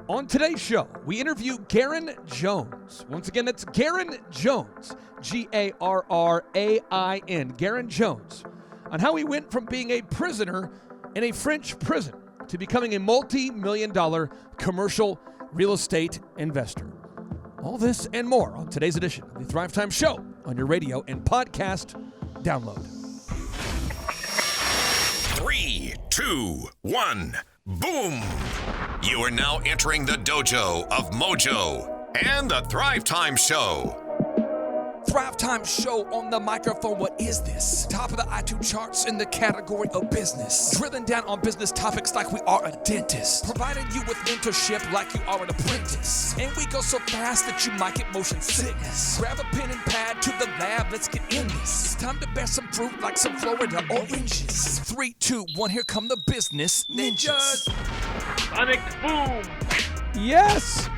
On today's show, we interview Garrain Jones. Once again, that's Garrain Jones, G-A-R-R-A-I-N, Garrain Jones, on how he went from being a prisoner in a French prison to becoming a multi-million-dollar commercial real estate investor. All this and more on today's edition of the Thrivetime Show on your radio and podcast download. 3, 2, 1, boom! You are now entering the dojo of Mojo and the Thrivetime Show. Thrivetime Show on the microphone. What is this? Top of the iTunes charts in the category of business. Drilling down on business topics like we are a dentist. Providing you with mentorship like you are an apprentice. And we go so fast that you might get motion sickness. Grab a pen and pad to the lab. Let's get in this. It's time to bear some fruit like some Florida oranges. 3, 2, 1. Here come the business ninjas. Sonic boom! Yes,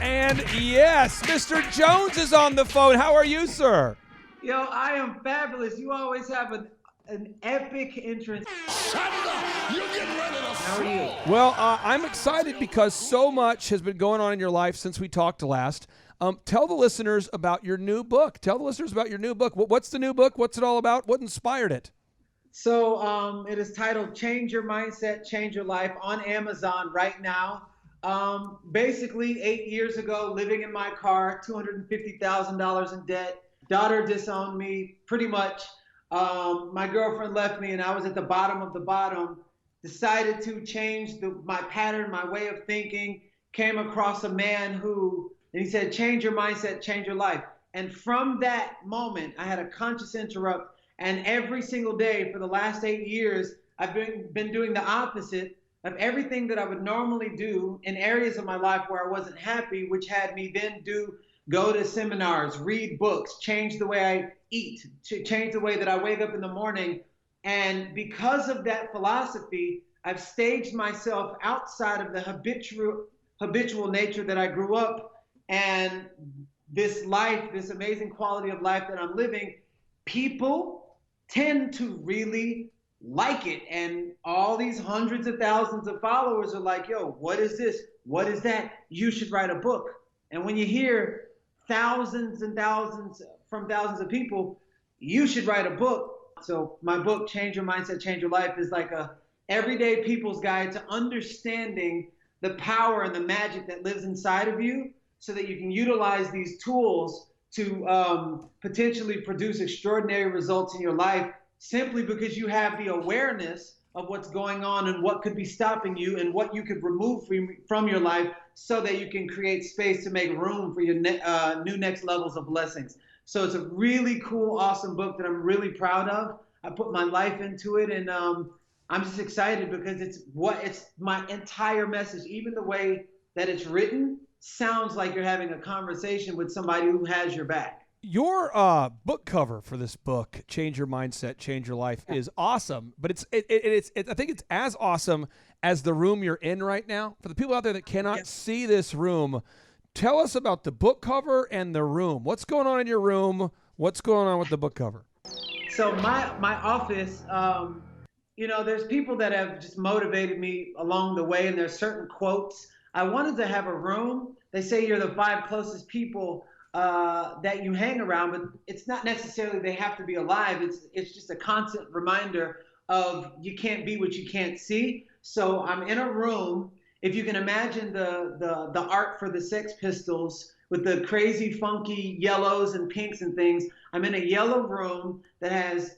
and yes. Mr. Jones is on the phone. How are you, sir? Yo, I am fabulous. You always have an epic entrance. Shut it up! You're getting ready to How are you? Well, I'm excited because so much has been going on in your life since we talked last. Tell the listeners about your new book. What's the new book? What's it all about? What inspired it? So it is titled Change Your Mindset, Change Your Life on Amazon right now. Basically, 8 years ago, living in my car, $250,000 in debt. Daughter disowned me, pretty much. My girlfriend left me, and I was at the bottom of the bottom. Decided to change my pattern, my way of thinking. Came across a man and he said, change your mindset, change your life. And from that moment, I had a conscious interrupt. And every single day for the last 8 years, I've been doing the opposite of everything that I would normally do in areas of my life where I wasn't happy, which had me then go to seminars, read books, change the way I eat, to change the way that I wake up in the morning. And because of that philosophy, I've staged myself outside of the habitual nature that I grew up. And this life, this amazing quality of life that I'm living, people tend to really like it. And all these hundreds of thousands of followers are like, yo, what is this? What is that? You should write a book. And when you hear thousands and thousands from thousands of people, you should write a book. So my book, Change Your Mindset, Change Your Life, is like a everyday people's guide to understanding the power and the magic that lives inside of you so that you can utilize these tools to potentially produce extraordinary results in your life simply because you have the awareness of what's going on and what could be stopping you and what you could remove from your life so that you can create space to make room for your new next levels of blessings. So it's a really cool, awesome book that I'm really proud of. I put my life into it, and I'm just excited because it's my entire message. Even the way that it's written sounds like you're having a conversation with somebody who has your back. Your book cover for this book, Change Your Mindset, Change Your Life, is awesome. But it's I think it's as awesome as the room you're in right now. For the people out there that cannot see this room, tell us about the book cover and the room. What's going on in your room? What's going on with the book cover? So my office, there's people that have just motivated me along the way, and there's certain quotes. I wanted to have a room. They say you're the 5 closest people that you hang around, but it's not necessarily they have to be alive. It's just a constant reminder of you can't be what you can't see. So I'm in a room. If you can imagine the art for the Sex Pistols with the crazy, funky yellows and pinks and things, I'm in a yellow room that has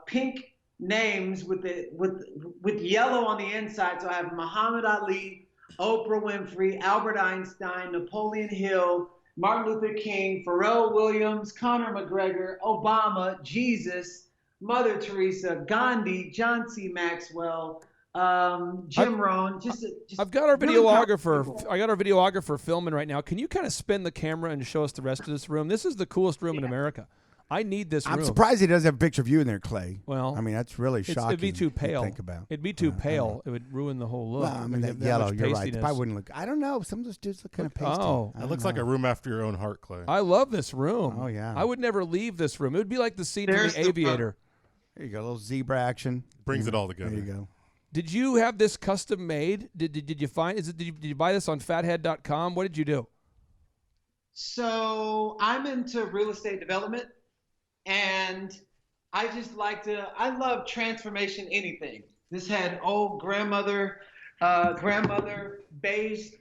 pink names with yellow on the inside. So I have Muhammad Ali, Oprah Winfrey, Albert Einstein, Napoleon Hill, Martin Luther King, Pharrell Williams, Conor McGregor, Obama, Jesus, Mother Teresa, Gandhi, John C. Maxwell, Jim Rohn. I've got our videographer. I got our videographer filming right now. Can you kind of spin the camera and show us the rest of this room? This is the coolest room in America. I need this room. I'm surprised he doesn't have a picture of you in there, Clay. Well, I mean, that's really shocking. It'd be too pale. Think about. It'd be too pale. It would ruin the whole look. Well, I mean, that yellow, you're right. It probably wouldn't look. I don't know. Some of those dudes look kind of pasty. Oh, it looks like a room after your own heart, Clay. I love this room. Oh yeah. I would never leave this room. It would be like the scene from The Aviator. There you go, a little zebra action. Brings it all together. There you go. Did you have this custom made? Did you find? Did you buy this on fathead.com? What did you do? So I'm into real estate development, and I just I love transformation anything. This had old grandmother beige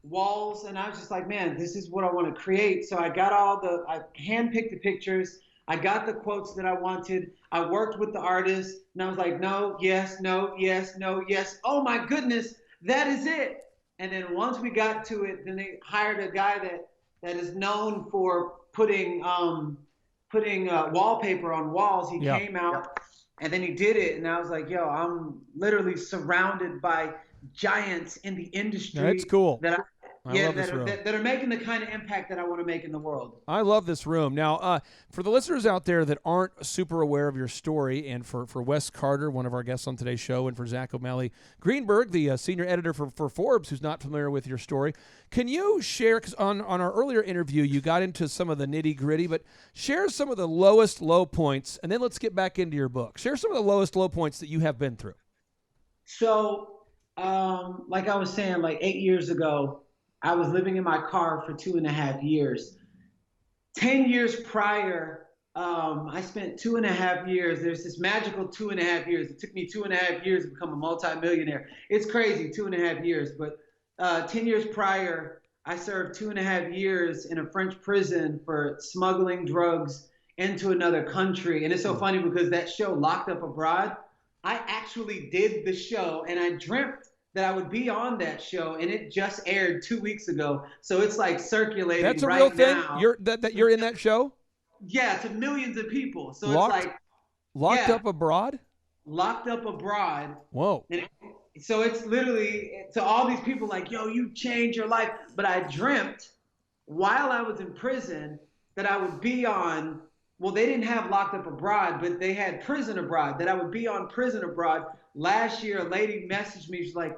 walls, and I was just like, man, this is what I want to create. So I handpicked the pictures. I got the quotes that I wanted. I worked with the artist, and I was like, no, yes, no, yes, no, yes. Oh my goodness, that is it. And then once we got to it, then they hired a guy that is known for putting wallpaper on walls. He came out, and then he did it, and I was like, yo, I'm literally surrounded by giants in the industry. That's cool. That are making the kind of impact that I want to make in the world. I love this room. Now, for the listeners out there that aren't super aware of your story, and for Wes Carter, one of our guests on today's show, and for Zach O'Malley Greenberg, the senior editor for Forbes, who's not familiar with your story, can you share, because on our earlier interview, you got into some of the nitty-gritty, but share some of the lowest low points, and then let's get back into your book. Share some of the lowest low points that you have been through. So, like I was saying, like 8 years ago, I was living in my car for 2.5 years. 10 years prior, I spent 2.5 years. There's this magical 2.5 years. It took me 2.5 years to become a multimillionaire. It's crazy, 2.5 years. But 10 years prior, I served 2.5 years in a French prison for smuggling drugs into another country. And it's so funny because that show, Locked Up Abroad, I actually did the show, and I dreamt that I would be on that show, and it just aired 2 weeks ago. So it's like circulating right now. That's a real thing? You're in that show? Yeah, to millions of people. So Locked Up Abroad? Locked Up Abroad. Whoa. So it's literally to all these people like, yo, you changed your life. But I dreamt while I was in prison that I would be on, well, they didn't have Locked Up Abroad, but they had Prison Abroad, that I would be on Prison Abroad. Last year, a lady messaged me. She's like,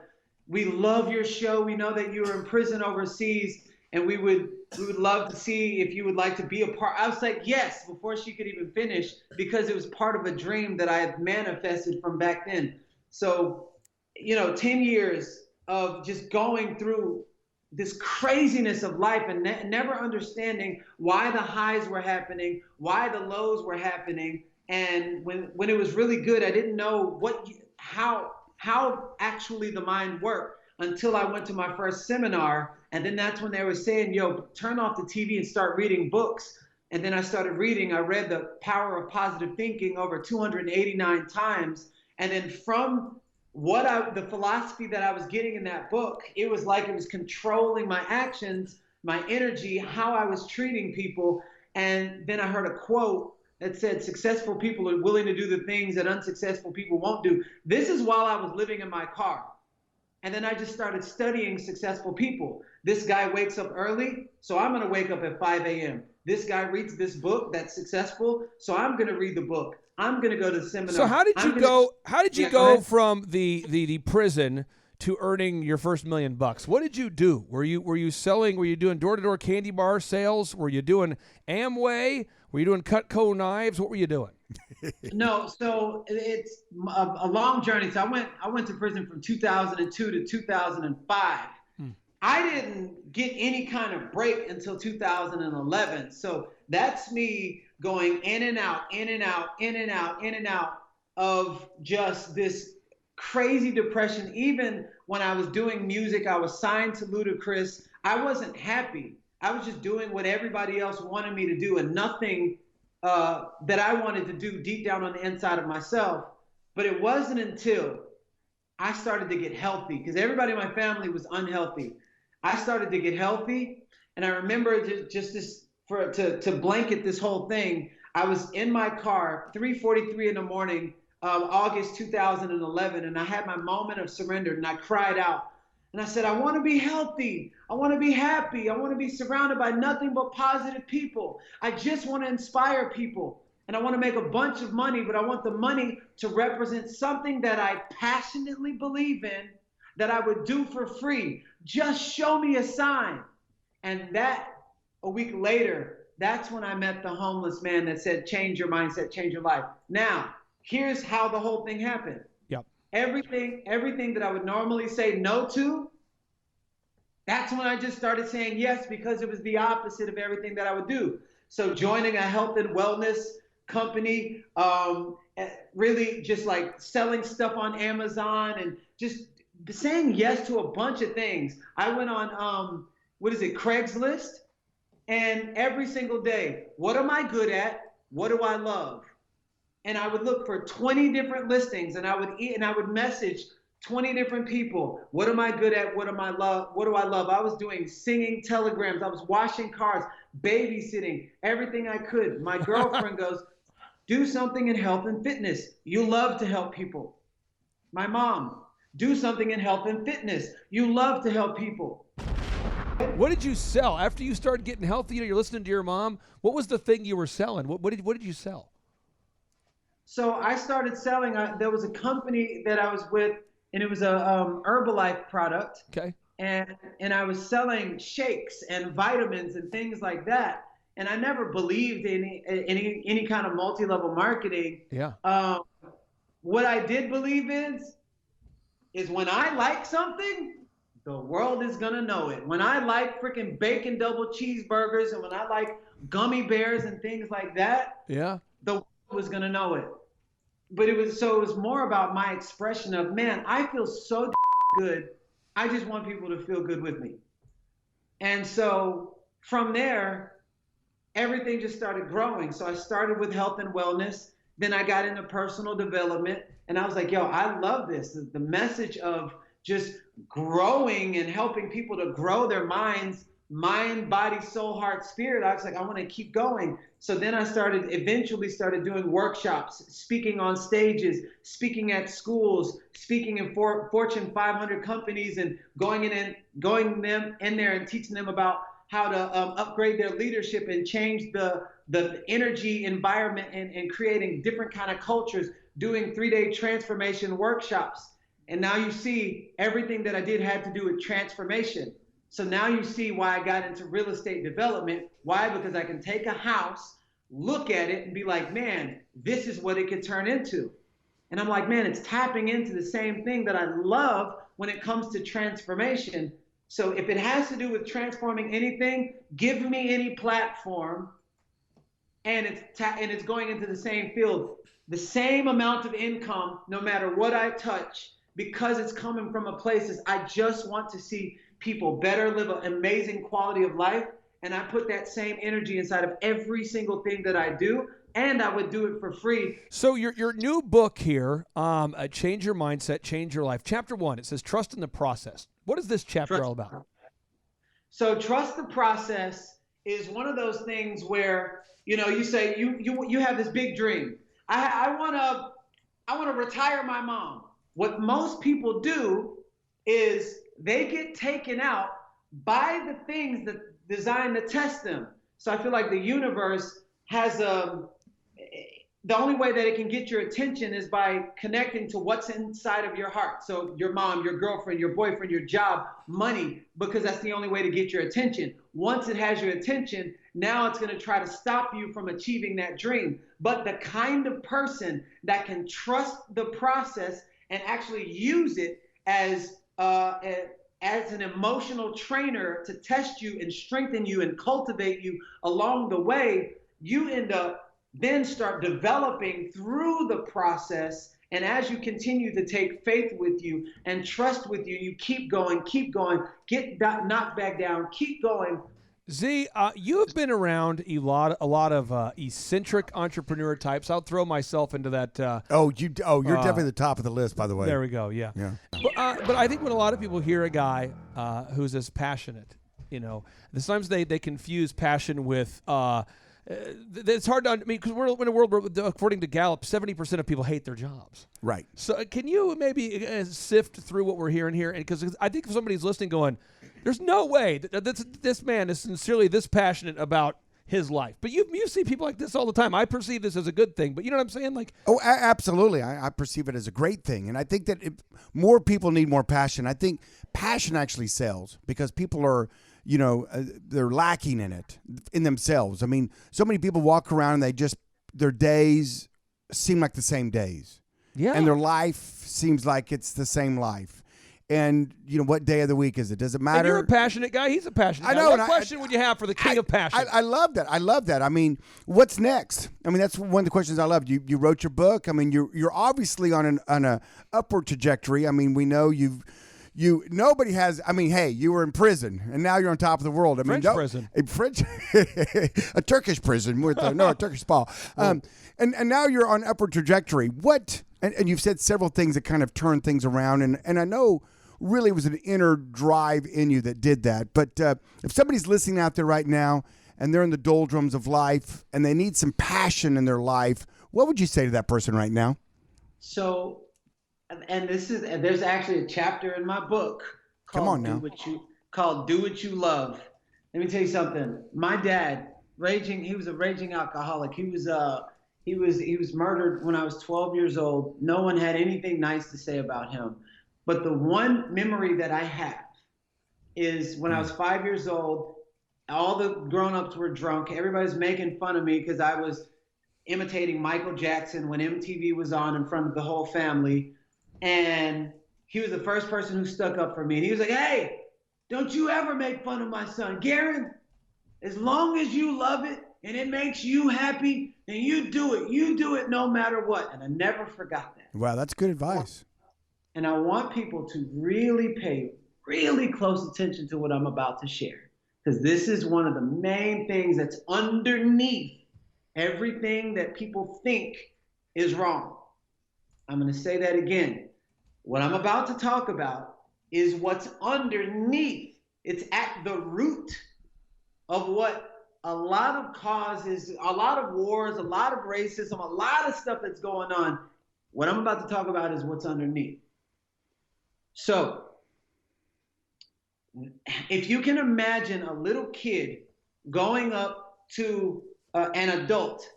we love your show. We know that you were in prison overseas, and we would love to see if you would like to be a part. I was like, yes, before she could even finish, because it was part of a dream that I had manifested from back then. So, 10 years of just going through this craziness of life and never understanding why the highs were happening, why the lows were happening. And when it was really good, I didn't know how actually the mind worked until I went to my first seminar. And then that's when they were saying, yo, turn off the TV and start reading books. And then I started reading. I read The Power of Positive Thinking over 289 times. And then from the philosophy that I was getting in that book, it was like it was controlling my actions, my energy, how I was treating people. And then I heard a quote that said, successful people are willing to do the things that unsuccessful people won't do. This is while I was living in my car. And then I just started studying successful people. This guy wakes up early, so I'm going to wake up at 5 a.m. This guy reads this book that's successful, so I'm going to read the book. I'm going to go to the seminar. So how did you go from the prison to earning your first $1 million? What did you do? Were you doing door-to-door candy bar sales? Were you doing Amway? Were you doing Cutco knives? What were you doing? No, so it's a long journey. So I went to prison from 2002 to 2005. I didn't get any kind of break until 2011. So that's me going in and out, in and out, in and out, in and out of just this crazy depression. Even when I was doing music, I was signed to Ludacris. I wasn't happy. I was just doing what everybody else wanted me to do, and nothing that I wanted to do deep down on the inside of myself. But it wasn't until I started to get healthy, because everybody in my family was unhealthy. I started to get healthy, and I remember to blanket this whole thing, I was in my car, 3:43 in the morning, August 2011, and I had my moment of surrender, and I cried out. And I said, I want to be healthy. I want to be happy. I want to be surrounded by nothing but positive people. I just want to inspire people. And I want to make a bunch of money, but I want the money to represent something that I passionately believe in, that I would do for free. Just show me a sign. And that, a week later, that's when I met the homeless man that said, change your mindset, change your life. Now, here's how the whole thing happened. Yep. everything that I would normally say no to, that's when I just started saying yes, because it was the opposite of everything that I would do. So joining a health and wellness company, really just like selling stuff on Amazon and just saying yes to a bunch of things. I went on, Craigslist, and every single day, what am I good at? What do I love? And I would look for 20 different listings, and I would message 20 different people. What am I good at? What do I love? I was doing singing telegrams. I was washing cars, babysitting, everything I could. My girlfriend goes, do something in health and fitness. You love to help people. My mom, do something in health and fitness. You love to help people. What did you sell after you started getting healthy? You're listening to your mom. What was the thing you were selling? What did you sell? So I started selling. There was a company that I was with, and it was a Herbalife product. Okay. And I was selling shakes and vitamins and things like that. And I never believed in any kind of multi-level marketing. Yeah. What I did believe is when I like something, the world is gonna know it. When I like freaking bacon double cheeseburgers, and when I like gummy bears and things like that, yeah, the world was gonna know it. But it was more about my expression of, man, I feel so good. I just want people to feel good with me. And so from there, everything just started growing. So I started with health and wellness. Then I got into personal development, and I was like, yo, I love this. The message of just growing and helping people to grow their minds, mind, body, soul, heart, spirit. I was like, I want to keep going. So then I eventually started doing workshops, speaking on stages, speaking at schools, speaking in Fortune 500 companies, and going them in there and teaching them about how to upgrade their leadership and change the energy environment, and creating different kind of cultures, doing 3-day transformation workshops. And now you see everything that I did had to do with transformation. So now you see why I got into real estate development. Why? Because I can take a house, look at it, and be like, man, this is what it could turn into. And I'm like, man, it's tapping into the same thing that I love when it comes to transformation. So if it has to do with transforming anything, give me any platform, and it's going into the same field, the same amount of income, no matter what I touch, because it's coming from a place is I just want to see people better, live an amazing quality of life. And I put that same energy inside of every single thing that I do, and I would do it for free. So your new book here, Change Your Mindset, Change Your Life. Chapter 1, it says trust in the process. What is this chapter all about? So trust the process is one of those things where, you say you have this big dream. I want to retire my mom. What most people do is they get taken out by the things that designed to test them. So I feel like the universe has the only way that it can get your attention is by connecting to what's inside of your heart. So your mom, your girlfriend, your boyfriend, your job, money, because that's the only way to get your attention. Once it has your attention, now it's going to try to stop you from achieving that dream. But the kind of person that can trust the process and actually use it as an emotional trainer to test you and strengthen you and cultivate you along the way, you end up then start developing through the process. And as you continue to take faith with you and trust with you, you keep going, get knocked back down, keep going. Z, you have been around a lot of eccentric entrepreneur types. I'll throw myself into that. You're definitely the top of the list, by the way. There we go. Yeah. But I think when a lot of people hear a guy who's as passionate, sometimes they confuse passion with. It's hard to, because we're in a world where, according to Gallup, 70% of people hate their jobs. Right. So can you maybe sift through what we're hearing here? And because I think if somebody's listening going, there's no way that this man is sincerely this passionate about his life. But you see people like this all the time. I perceive this as a good thing. But you know what I'm saying? Absolutely. I perceive it as a great thing. And I think that more people need more passion. I think passion actually sells because people are, they're lacking in themselves. I mean, so many people walk around and their days seem like the same days. Yeah. and their life seems like it's the same life. And what day of the week is it? Does it matter? And you're a passionate guy. He's a passionate guy. I know. What question would you have for the king of passion? I love that. I love that. I mean, what's next? I mean, that's one of the questions I loved. You wrote your book. I mean, you're obviously on an upward trajectory. I mean, we know nobody has. I mean, hey, you were in prison and now you're on top of the world. I mean, prison. A Turkish prison with a Turkish spa. And now you're on upward trajectory. What? And you've said several things that kind of turn things around. And I know. Really, it was an inner drive in you that did that. But if somebody's listening out there right now and they're in the doldrums of life and they need some passion in their life, what would you say to that person right now? So, and there's actually a chapter in my book called Do What You Love. Let me tell you something. My dad, he was a raging alcoholic. He was murdered when I was 12 years old. No one had anything nice to say about him. But the one memory that I have is when I was 5 years old, all the grown-ups were drunk. Everybody's making fun of me because I was imitating Michael Jackson when MTV was on in front of the whole family. And he was the first person who stuck up for me. And he was like, hey, don't you ever make fun of my son. Garrain, as long as you love it and it makes you happy, then you do it. You do it no matter what. And I never forgot that. Wow, that's good advice. And I want people to really pay really close attention to what I'm about to share, because this is one of the main things that's underneath everything that people think is wrong. I'm going to say that again. What I'm about to talk about is what's underneath. It's at the root of what a lot of causes, a lot of wars, a lot of racism, a lot of stuff that's going on. What I'm about to talk about is what's underneath. So, if you can imagine a little kid going up to an adult,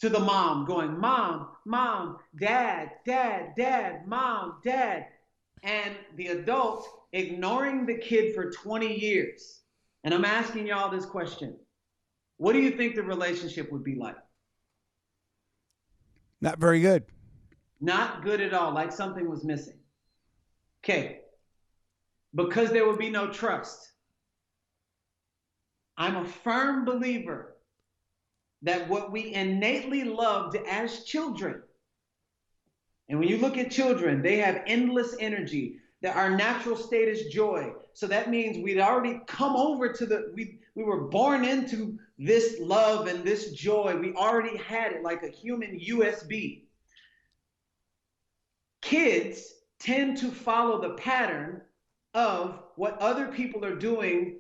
to the mom, going, Mom, Mom, Dad, Dad, Dad, Mom, Dad, and the adult ignoring the kid for 20 years. And I'm asking y'all this question. What do you think the relationship would be like? Not very good. Not good at all, like something was missing. Okay, because there would be no trust. I'm a firm believer that what we innately loved as children, and when you look at children, they have endless energy. That our natural state is joy. So that means we'd already come over to we were born into this love and this joy. We already had it like a human USB. Kids tend to follow the pattern of what other people are doing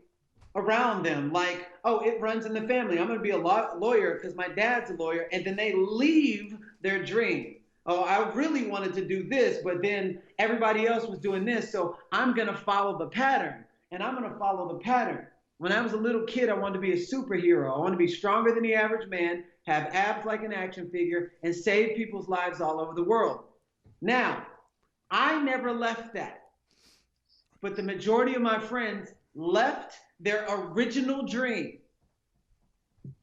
around them. Like, oh, it runs in the family. I'm going to be a lawyer because my dad's a lawyer. And then they leave their dream. Oh, I really wanted to do this, but then everybody else was doing this. So I'm going to follow the pattern. And I'm going to follow the pattern. When I was a little kid, I wanted to be a superhero. I wanted to be stronger than the average man, have abs like an action figure, and save people's lives all over the world. Now, I never left that, but the majority of my friends left their original dream.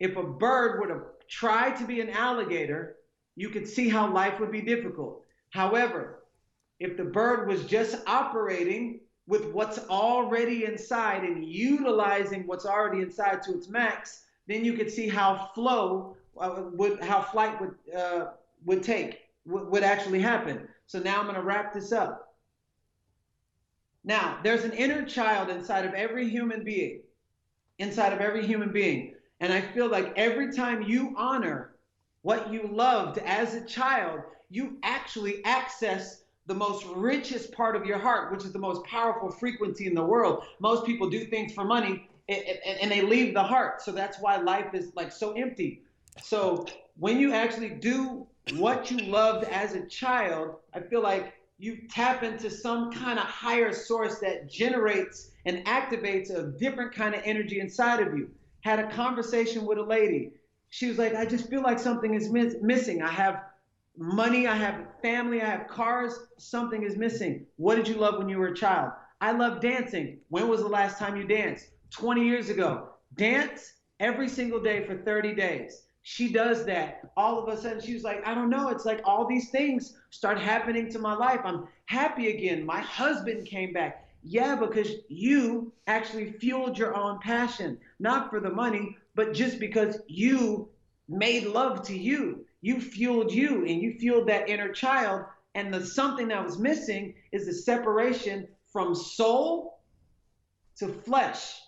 If a bird were to try to be an alligator, you could see how life would be difficult. However, if the bird was just operating with what's already inside and utilizing what's already inside to its max, then you could see how flight would actually happen. So now I'm going to wrap this up. Now, there's an inner child inside of every human being. And I feel like every time you honor what you loved as a child, you actually access the most richest part of your heart, which is the most powerful frequency in the world. Most people do things for money and they leave the heart. So that's why life is like so empty. So when you actually do what you loved as a child, I feel like you tap into some kind of higher source that generates and activates a different kind of energy inside of you. Had a conversation with a lady. She was like, I just feel like something is missing. I have money, I have family, I have cars. Something is missing. What did you love when you were a child? I love dancing. When was the last time you danced? 20 years ago. Dance every single day for 30 days. she does that. All of a sudden, she was like, I don't know. It's like all these things start happening to my life. I'm happy again. My husband came back. Yeah, because you actually fueled your own passion, not for the money, but just because you made love to you. You fueled you, and you fueled that inner child. And the something that was missing is the separation from soul to flesh.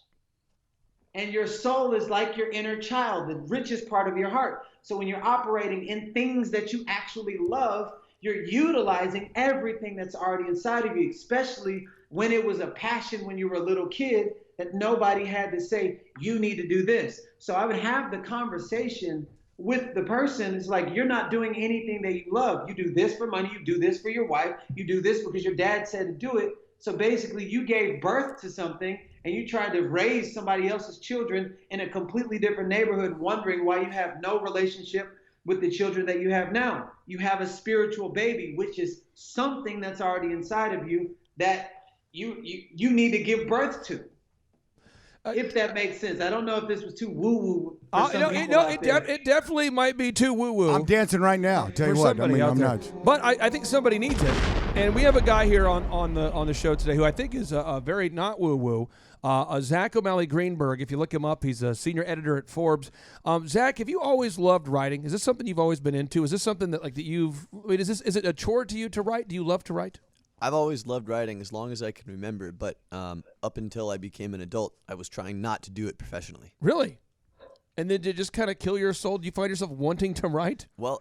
And your soul is like your inner child, the richest part of your heart. So when you're operating in things that you actually love, you're utilizing everything that's already inside of you, especially when it was a passion when you were a little kid that nobody had to say, you need to do this. So I would have the conversation with the person. It's like, you're not doing anything that you love. You do this for money. You do this for your wife. You do this because your dad said to do it. So basically you gave birth to something and you tried to raise somebody else's children in a completely different neighborhood, wondering why you have no relationship with the children that you have now. You have a spiritual baby, which is something that's already inside of you that you need to give birth to. If that makes sense. I don't know if this was too woo-woo for some people out there. It definitely might be too woo-woo. I'm dancing right now. Tell you for what, I somebody mean, out I'm there. not. But I think somebody needs it. And we have a guy here on the show today who I think is a very not woo-woo. Zach O'Malley Greenberg. If you look him up, he's a senior editor at Forbes. Zach, have you always loved writing? Is this something you've always been into? Is this something that is it a chore to you to write? Do you love to write? I've always loved writing as long as I can remember, but up until I became an adult, I was trying not to do it professionally. Really? And then did it just kind of kill your soul? Do you find yourself wanting to write? Well,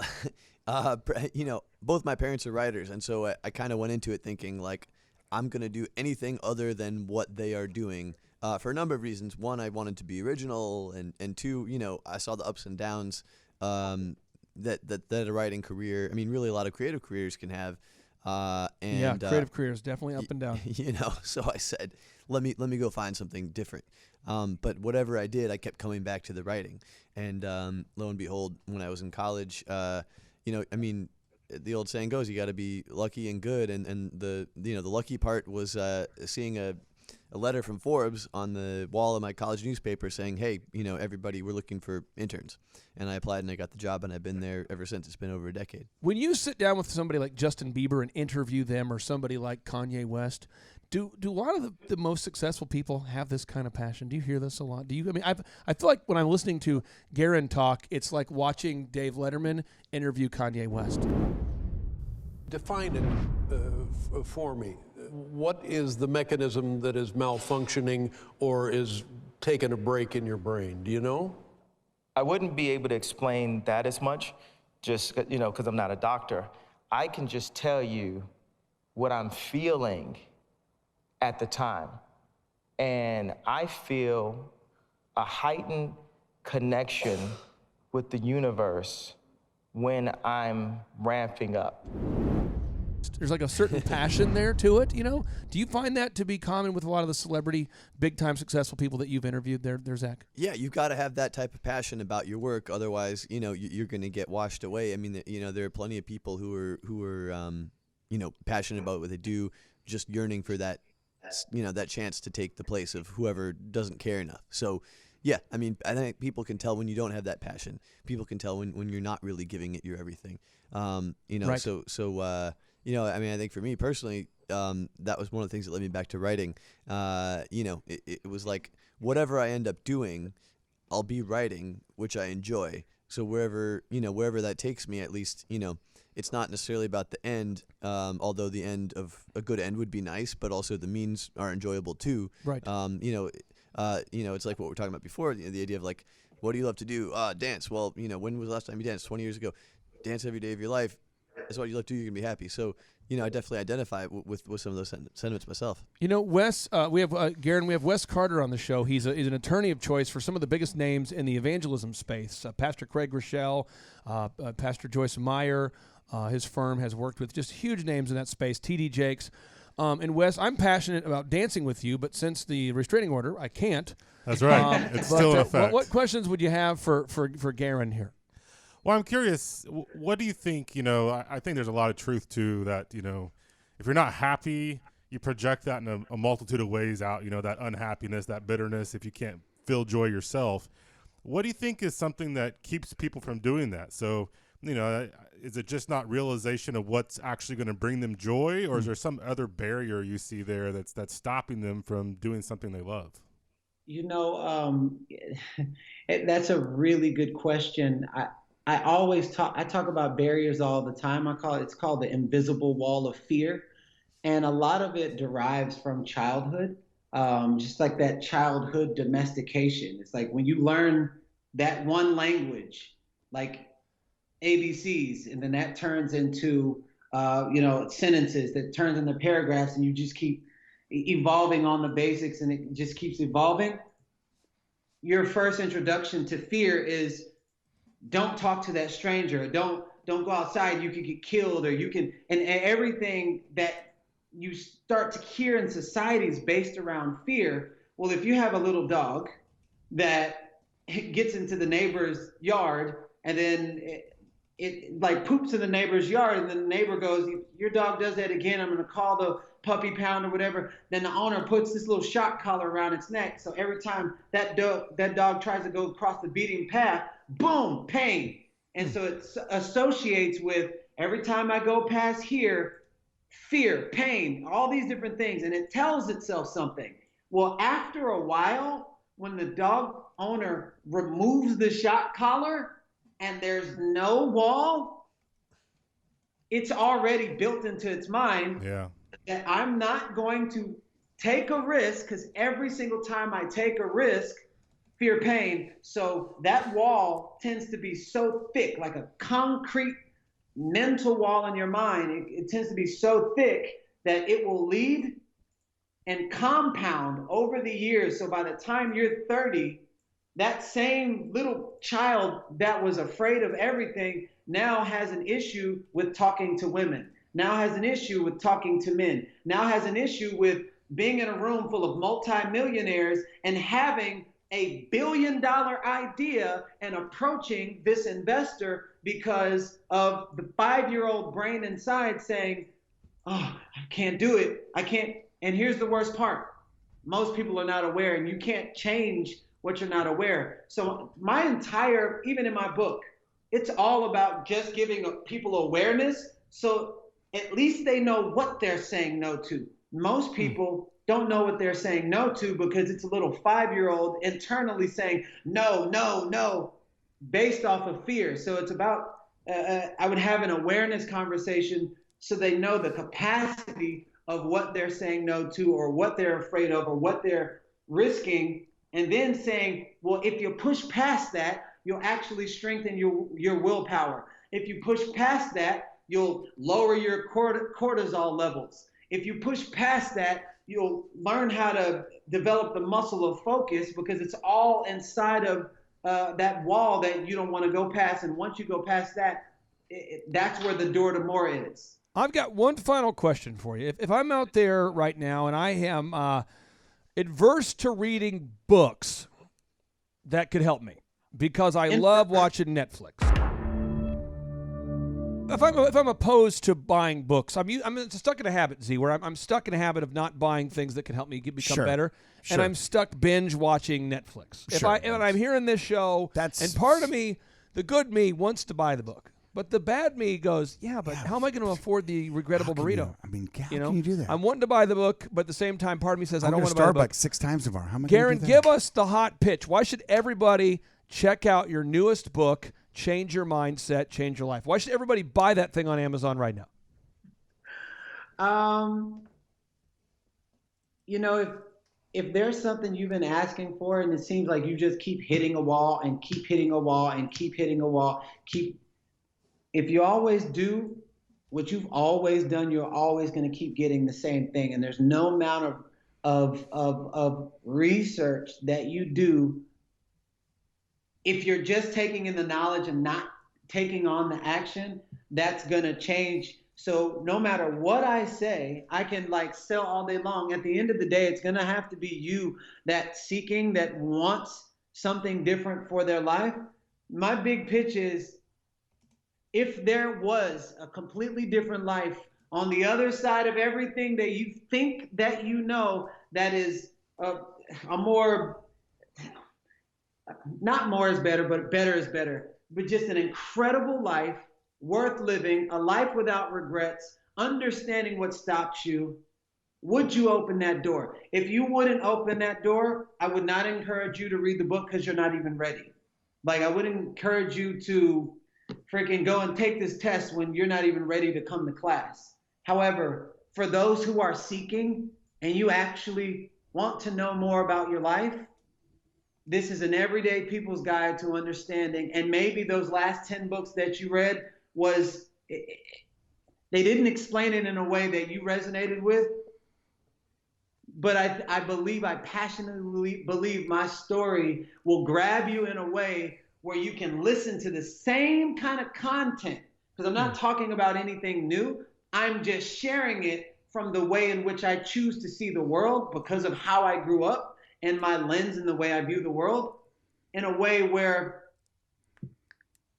both my parents are writers, and so I kind of went into it thinking, like, I'm going to do anything other than what they are doing for a number of reasons. One, I wanted to be original, and two, I saw the ups and downs that a writing career, I mean, really a lot of creative careers can have. Creative careers definitely up and down. So I said, let me go find something different. But whatever I did, I kept coming back to the writing. And lo and behold, when I was in college, the old saying goes, you got to be lucky and good. And the lucky part was seeing a letter from Forbes on the wall of my college newspaper saying, hey, everybody, we're looking for interns. And I applied and I got the job, and I've been there ever since. It's been over a decade. When you sit down with somebody like Justin Bieber and interview them, or somebody like Kanye West, do a lot of the most successful people have this kind of passion? Do you hear this a lot? I feel like when I'm listening to Garrain talk, it's like watching Dave Letterman interview Kanye West. Define it for me. What is the mechanism that is malfunctioning or is taking a break in your brain? Do you know? I wouldn't be able to explain that as much, just because I'm not a doctor. I can just tell you what I'm feeling at the time. And I feel a heightened connection with the universe when I'm ramping up. There's like a certain passion there to it, Do you find that to be common with a lot of the celebrity, big-time successful people that you've interviewed there, Zach? Yeah, you've got to have that type of passion about your work. Otherwise, you're going to get washed away. I mean, there are plenty of people who are passionate about what they do, just yearning for that, that chance to take the place of whoever doesn't care enough. So, yeah, I mean, I think people can tell when you don't have that passion. People can tell when you're not really giving it your everything. Right. I mean, I think for me personally, that was one of the things that led me back to writing. It was like, whatever I end up doing, I'll be writing, which I enjoy. So wherever that takes me, at least, it's not necessarily about the end, although the end of a good end would be nice, but also the means are enjoyable too. Right. It's like what we were talking about before, the idea of like, what do you love to do? Dance. Well, when was the last time you danced? 20 years ago. Dance every day of your life. That's what you love to do. You're going to be happy. So, I definitely identify with some of those sentiments myself. Wes, we have Garrain. We have Wes Carter on the show. He's an attorney of choice for some of the biggest names in the evangelism space. Pastor Craig Rochelle, Pastor Joyce Meyer. His firm has worked with just huge names in that space. T.D. Jakes. And Wes, I'm passionate about dancing with you, but since the restraining order, I can't. That's right. It's still in effect. What questions would you have for Garrain here? Well, I'm curious, what do you think, I think there's a lot of truth to that, if you're not happy, you project that in a multitude of ways out, that unhappiness, that bitterness, if you can't feel joy yourself. What do you think is something that keeps people from doing that? So, is it just not realization of what's actually going to bring them joy, or is there some other barrier you see there that's stopping them from doing something they love? That's a really good question. I always talk about barriers all the time. It's called the invisible wall of fear. And a lot of it derives from childhood, just like that childhood domestication. It's like when you learn that one language, like ABCs, and then that turns into, sentences, that turns into paragraphs, and you just keep evolving on the basics, and it just keeps evolving. Your first introduction to fear is don't talk to that stranger. Don't go outside. You could get killed, or you can, and everything that you start to hear in society is based around fear. Well, if you have a little dog that gets into the neighbor's yard, and then it like poops in the neighbor's yard, and then the neighbor goes, your dog does that again, I'm going to call the puppy pound or whatever. Then the owner puts this little shock collar around its neck. So every time that dog tries to go across the beaten path, boom, pain. And so it associates with every time I go past here, fear, pain, all these different things. And it tells itself something. Well, after a while, when the dog owner removes the shock collar and there's no wall, it's already built into its mind that I'm not going to take a risk, because every single time I take a risk, fear, pain. So that wall tends to be so thick, like a concrete mental wall in your mind. It tends to be so thick that it will lead and compound over the years. So by the time you're 30, that same little child that was afraid of everything now has an issue with talking to women, now has an issue with talking to men, now has an issue with being in a room full of multimillionaires and having a $1 billion idea and approaching this investor because of the 5-year-old brain inside saying, oh, I can't do it. I can't. And here's the worst part. Most people are not aware, and you can't change what you're not aware. So even in my book, it's all about just giving people awareness, so at least they know what they're saying no to. Most people don't know what they're saying no to because it's a little 5-year-old internally saying no, no, no, based off of fear. So it's about, I would have an awareness conversation so they know the capacity of what they're saying no to, or what they're afraid of, or what they're risking. And then saying, well, if you push past that, you'll actually strengthen your willpower. If you push past that, you'll lower your cortisol levels. If you push past that, you'll learn how to develop the muscle of focus, because it's all inside of that wall that you don't want to go past. And once you go past that, that's where the door to more is. I've got one final question for you. If I'm out there right now and I am adverse to reading books that could help me because I love watching Netflix. If I'm opposed to buying books, I'm stuck in a habit, Z, where I'm stuck in a habit of not buying things that can help me become better, and I'm stuck binge watching Netflix. If I'm hearing this show, and part of me, the good me, wants to buy the book. But the bad me goes, how am I going to afford the regrettable burrito? How can you do that? I'm wanting to buy the book, but at the same time, part of me says I don't want to buy the book. Starbucks 6 times tomorrow. How am I Garrain, going to do that? give us the hot pitch. Why should everybody check out your newest book, Change Your Mindset, Change Your Life? Why should everybody buy that thing on Amazon right now? If there's something you've been asking for and it seems like you just keep hitting a wall and keep hitting a wall and keep hitting a wall, if you always do what you've always done, you're always going to keep getting the same thing. And there's no amount of research that you do, if you're just taking in the knowledge and not taking on the action, that's going to change. So no matter what I say, I can sell all day long. At the end of the day, it's going to have to be you that wants something different for their life. My big pitch is, if there was a completely different life on the other side of everything that you think that you know, that is a more not more is better, but better is better. But just an incredible life, worth living, a life without regrets, understanding what stops you. Would you open that door? If you wouldn't open that door, I would not encourage you to read the book because you're not even ready. Like, I wouldn't encourage you to freaking go and take this test when you're not even ready to come to class. However, for those who are seeking and you actually want to know more about your life, this is an everyday people's guide to understanding. And maybe those last 10 books that you read they didn't explain it in a way that you resonated with. But I passionately believe my story will grab you in a way where you can listen to the same kind of content. Because I'm not talking about anything new. I'm just sharing it from the way in which I choose to see the world because of how I grew up and my lens and the way I view the world, in a way where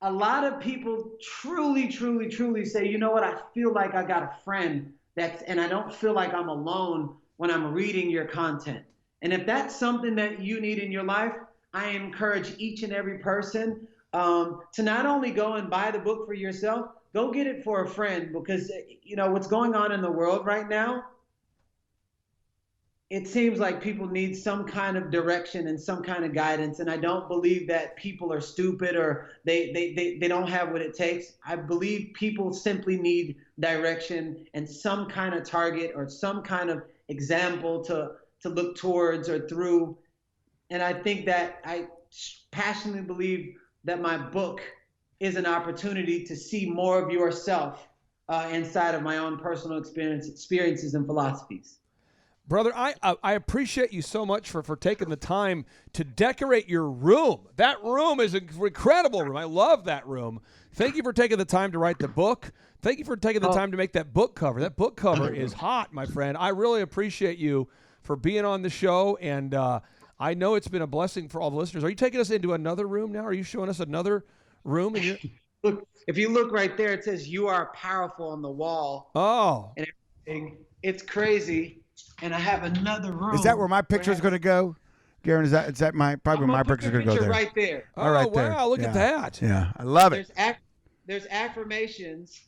a lot of people truly, truly, truly say, you know what, I feel like I got a friend and I don't feel like I'm alone when I'm reading your content. And if that's something that you need in your life, I encourage each and every person to not only go and buy the book for yourself, go get it for a friend, because what's going on in the world right now, it seems like people need some kind of direction and some kind of guidance. And I don't believe that people are stupid or they don't have what it takes. I believe people simply need direction and some kind of target or some kind of example to look towards or through. And I think that I passionately believe that my book is an opportunity to see more of yourself inside of my own personal experiences and philosophies. Brother, I appreciate you so much for taking the time to decorate your room. That room is an incredible room. I love that room. Thank you for taking the time to write the book. Thank you for taking the time to make that book cover. That book cover is hot, my friend. I really appreciate you for being on the show, and I know it's been a blessing for all the listeners. Are you taking us into another room now? Are you showing us another room? Look, if you look right there, it says "You are powerful" on the wall. Oh. And everything. It's crazy. And I have another room. Is that where my picture is going to go? Garrain, is that my picture going to go there? Right there. Oh, right there. Wow, look at that. Yeah, I love it. There's affirmations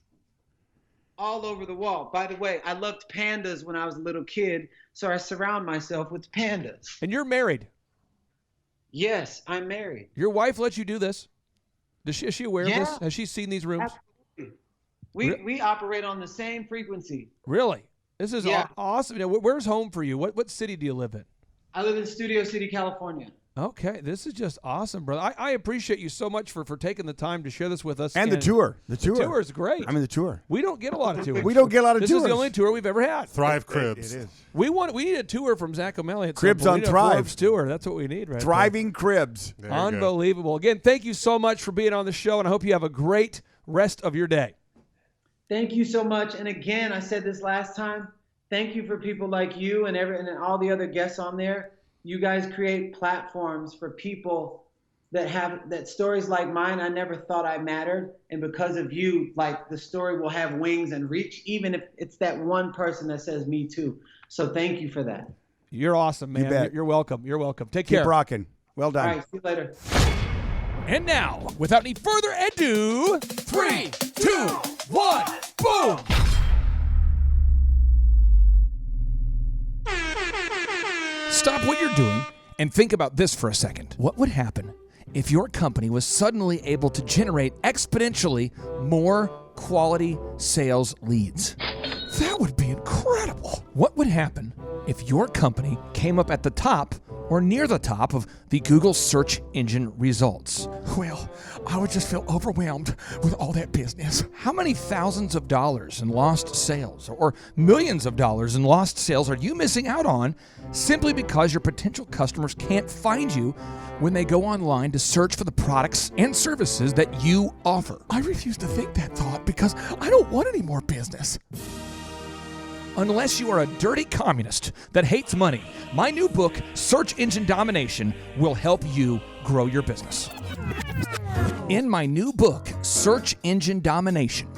all over the wall. By the way, I loved pandas when I was a little kid, so I surround myself with pandas. And you're married? Yes, I'm married. Your wife lets you do this? Is she aware of this? Has she seen these rooms? Absolutely. We operate on the same frequency. Really? This is awesome. Now, where's home for you? What city do you live in? I live in Studio City, California. Okay, this is just awesome, brother. I appreciate you so much for taking the time to share this with us. And the tour. The tour is great. I mean, the tour. We don't get a lot of tours. We don't get a lot of tours. This is the only tour we've ever had. Thrive Cribs. It is. We need a tour from Zach O'Malley at Cribs some on point. We need a Thrive. Forbes tour. That's what we need, right? Thriving Cribs. Unbelievable. Again, thank you so much for being on the show, and I hope you have a great rest of your day. Thank you so much. And again, I said this last time, thank you for people like you and all the other guests on there. You guys create platforms for people that stories like mine, I never thought I mattered. And because of you, like, the story will have wings and reach, even if it's that one person that says me too. So thank you for that. You're awesome, man. You bet. You're welcome. You're welcome. Take care. Keep rocking. Well done. All right, see you later. And now, without any further ado, 3, 2, 1, boom! Stop what you're doing and think about this for a second. What would happen if your company was suddenly able to generate exponentially more quality sales leads? That would be incredible. What would happen if your company came up at the top or near the top of the Google search engine results? Well, I would just feel overwhelmed with all that business. How many thousands of dollars in lost sales or millions of dollars in lost sales are you missing out on simply because your potential customers can't find you when they go online to search for the products and services that you offer? I refuse to think that thought because I don't want any more business. Unless you are a dirty communist that hates money, my new book, Search Engine Domination, will help you grow your business. In my new book, Search Engine Domination,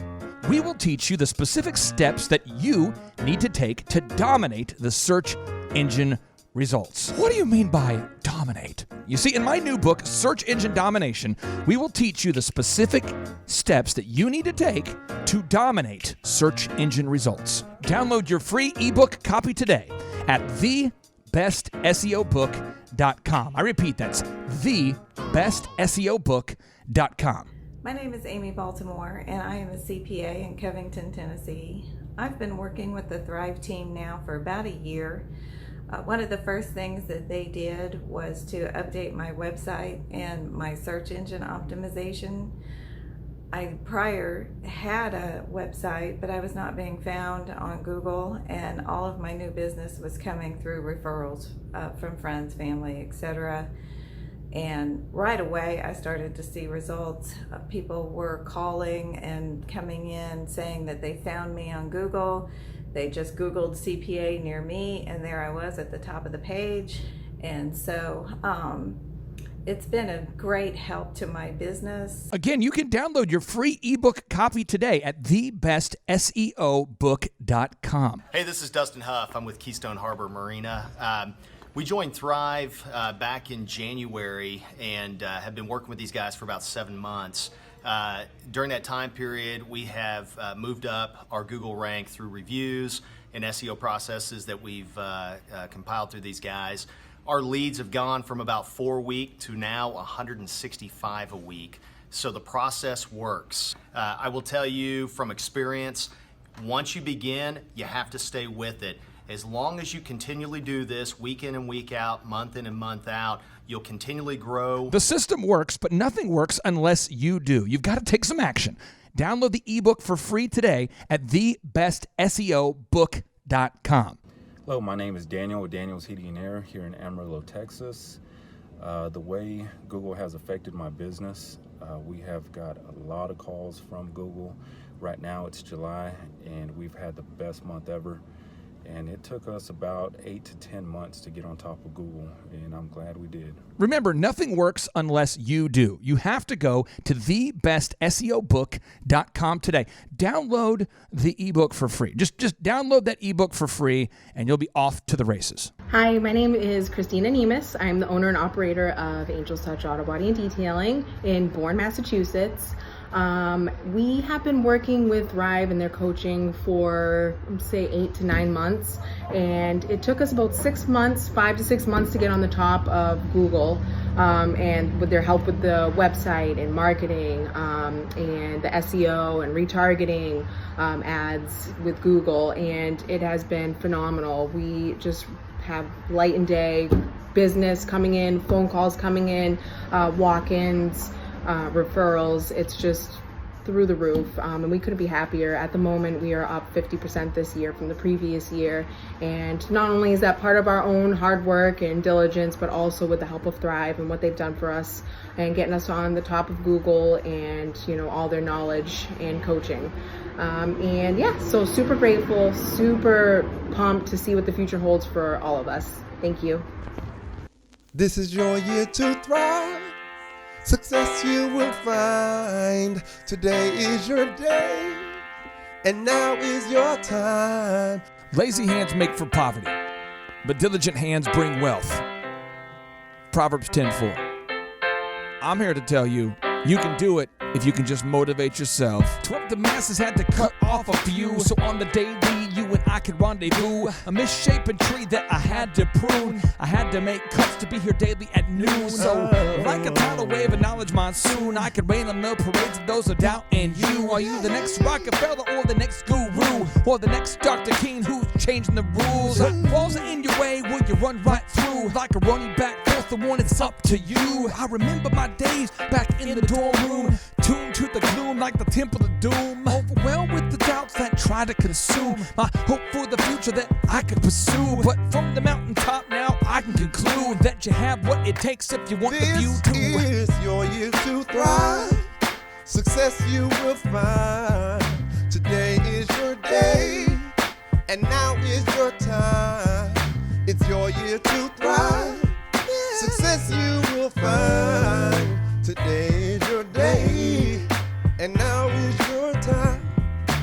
we will teach you the specific steps that you need to take to dominate the search engine results. What do you mean by dominate? You see, in my new book, Search Engine Domination, we will teach you the specific steps that you need to take to dominate search engine results. Download your free ebook copy today at thebestseobook.com. I repeat, that's thebestseobook.com. My name is Amy Baltimore, and I am a CPA in Covington, Tennessee. I've been working with the Thrive team now for about a year. One of the first things that they did was to update my website and my search engine optimization. I prior had a website, but I was not being found on Google, and all of my new business was coming through referrals from friends, family, etc. And right away, I started to see results. People were calling and coming in saying that they found me on Google. They just Googled CPA near me, and there I was at the top of the page. And so it's been a great help to my business. Again, you can download your free ebook copy today at thebestseobook.com. Hey, this is Dustin Huff. I'm with Keystone Harbor Marina. We joined Thrive back in January and have been working with these guys for about 7 months. During that time period, we have moved up our Google rank through reviews and SEO processes that we've compiled through these guys. Our leads have gone from about 4 a week to now 165 a week. So the process works. I will tell you from experience, once you begin, you have to stay with it. As long as you continually do this week in and week out, month in and month out, you'll continually grow. The system works, but nothing works unless you do. You've got to take some action. Download the ebook for free today at thebestseobook.com. Hello, my name is Daniel with Daniel's Heating and Air here in Amarillo, Texas. The way Google has affected my business, we have got a lot of calls from Google. Right now it's July, and we've had the best month ever. And it took us about 8 to 10 months to get on top of Google, and I'm glad we did. Remember, nothing works unless you do. You have to go to thebestseobook.com today. Download the ebook for free. Just download that ebook for free, and you'll be off to the races. Hi, my name is Christina Nemus. I'm the owner and operator of Angel's Touch Auto Body and Detailing in Bourne, Massachusetts. We have been working with Thrive and their coaching for, say, 8 to 9 months, and it took us about 6 months, 5 to 6 months to get on the top of Google, and with their help with the website and marketing, and the SEO and retargeting ads with Google, and it has been phenomenal. We just have light and day business coming in, phone calls coming in, walk-ins, referrals. It's just through the roof, and we couldn't be happier. At the moment, we are up 50% this year from the previous year, and not only is that part of our own hard work and diligence, but also with the help of Thrive and what they've done for us and getting us on the top of Google and, you know, all their knowledge and coaching. And yeah, so super grateful, super pumped to see what the future holds for all of us. Thank you. This is your year to thrive. Success you will find. Today is your day, and now is your time. Lazy hands make for poverty, but diligent hands bring wealth. Proverbs 10:4. I'm here to tell you, you can do it if you can just motivate yourself. 12 the masses had to cut off a few, so on the daily you and I could rendezvous. A misshapen tree that I had to prune. I had to make cuts to be here daily at noon. So like a tidal wave, a knowledge monsoon, I could rain on the parades of those who doubt in you. Are you the next Rockefeller or the next guru, or the next Dr. King who's changing the rules? Walls are in your way, will you run right through? Like a running back, force the one, it's up to you. I remember my days back in the dorm room, tuned to the gloom like the temple of doom, overwhelmed with the doubts that try to consume my hope for the future that I could pursue. But from the mountaintop now I can conclude that you have what it takes if you want the view to. This is your year to thrive. Success you will find. Today is your day, and now is your time. It's your year to thrive. Success you will find. Today is your day, and now is your time.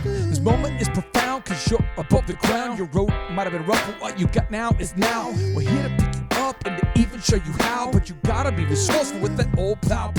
This moment is profound, cause you're above the ground. Your road might have been rough, but what you got now is now. We're here to pick you up and to even show you how, but you gotta be resourceful with that old plow.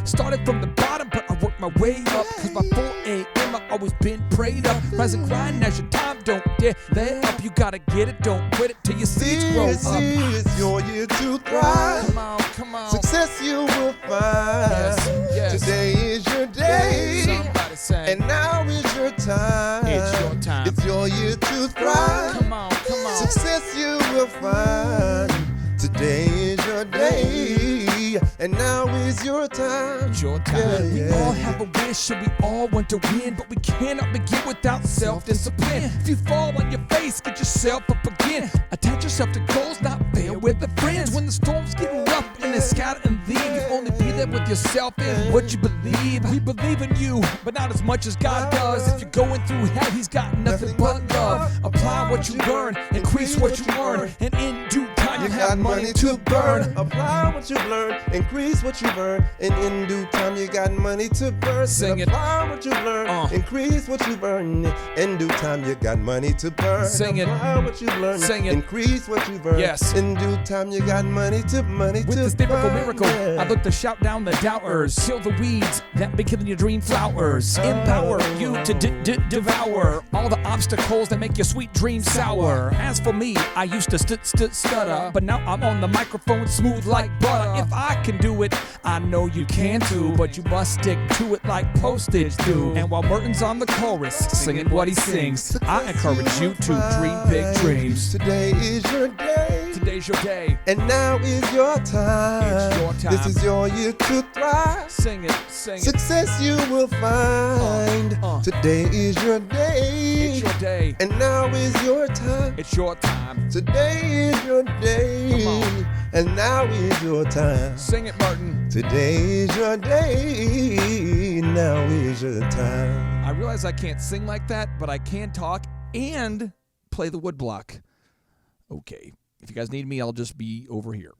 Started from the bottom, but I worked my way up, cause by 4 a.m. I've always been prayed up. Rise and grind, now's your time, don't dare let up. You gotta get it, don't quit it till your seeds grow up. This is your year to thrive. Come on. Success you will find. Yes. Today is your day. Somebody say. And now is your time. It's your time. It's your year to thrive. Come on. Success you will find. Today is your day. And now is your time. It's your time. We all have a wish and we all want to win, but we cannot begin without self-discipline. If you fall on your face, get yourself up again. Attach yourself to goals, not fail with the friends. When the storms get rough and they scatter and leave, you only be there with yourself and what you believe. We believe in you, but not as much as God does. If you're going through hell, he's got nothing but love. Apply what you learn, increase what you earn, and in due time you have money to burn. Apply what you've learned, increase what you've earned, and in due time you got money to burn. Sing it. Apply what you've learned, increase what you've earned, in due time you got money to burn. Sing it. Apply what you've learned, Sing it. increase what you've earned. Yes. In due time you got money to With this burn. miracle, I look to shout down the doubters, kill the weeds that be killing your dream flowers, empower you to devour all the obstacles that make your sweet dreams sour. As for me, I used to stutter, but now I'm on the microphone smooth like butter. If I can do it, I know you can too, but you must stick to it like postage do. And while Merton's on the chorus, singing what he sings, I encourage you to dream big dreams. Today is your day. Today's your day. And now is your time. It's your time. This is your year to thrive. Sing it. Success you will find. Today is your day. It's your day. And now is your time. It's your time. Today is your day. Come on. And now is your time. Sing it, Martin. Today is your day. Now is your time. I realize I can't sing like that, but I can talk and play the woodblock. Okay. If you guys need me, I'll just be over here.